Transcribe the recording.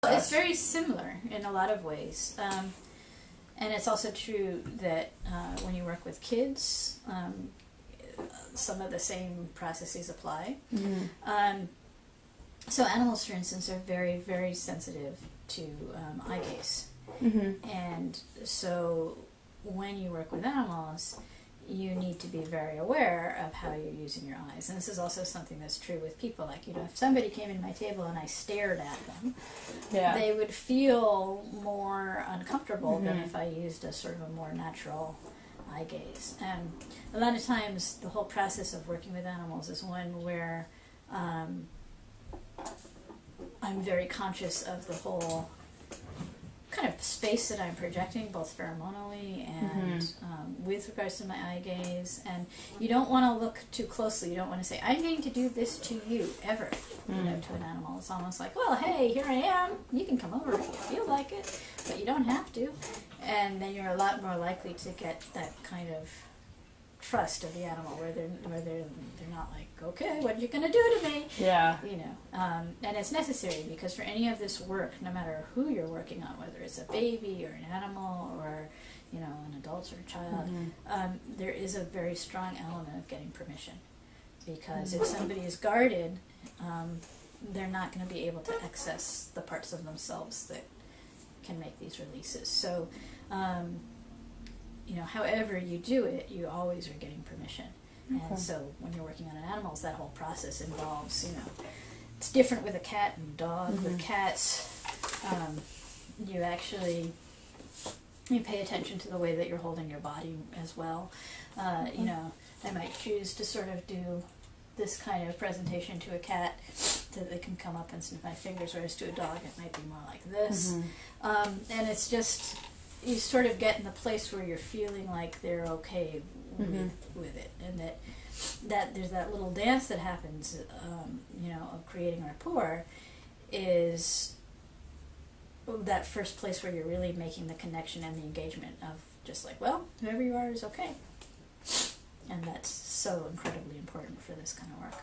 Well, it's very similar in a lot of ways. And it's also true that when you work with kids, some of the same processes apply. Mm-hmm. So animals, for instance, are very, very sensitive to eye gaze. Mm-hmm. And so when you work with animals, you need to be very aware of how you're using your eyes. And this is also something that's true with people. Like, you know, if somebody came in my table and I stared at them, they would feel more uncomfortable mm-hmm. than if I used a sort of a more natural eye gaze. And a lot of times the whole process of working with animals is one where I'm very conscious of the whole kind of space that I'm projecting, both pheromonally and mm-hmm. With regards to my eye gaze. And you don't want to look too closely. You don't want to say, I'm going to do this to you, ever, mm-hmm. you know, to an animal. It's almost like, well, hey, here I am. You can come over if you feel like it, but you don't have to. And then you're a lot more likely to get that kind of trust of the animal, where they're not like, okay, what are you going to do to me? Yeah. You know, and it's necessary, because for any of this work, no matter who you're working on, whether it's a baby or an animal or, you know, an adult or a child, mm-hmm. There is a very strong element of getting permission, because mm-hmm. if somebody is guarded, they're not going to be able to access the parts of themselves that can make these releases. So, you know, however you do it, you always are getting permission. Okay. And so when you're working on animals, that whole process involves, you know, it's different with a cat and dog. Mm-hmm. With cats, you actually, you pay attention to the way that you're holding your body as well. You know, I might choose to sort of do this kind of presentation to a cat so that they can come up and sniff my fingers, whereas to a dog it might be more like this. Mm-hmm. And it's just, you sort of get in the place where you're feeling like they're okay mm-hmm. with it, and that there's that little dance that happens, you know, of creating rapport, is that first place where you're really making the connection and the engagement of just like, well, whoever you are is okay. And that's so incredibly important for this kind of work.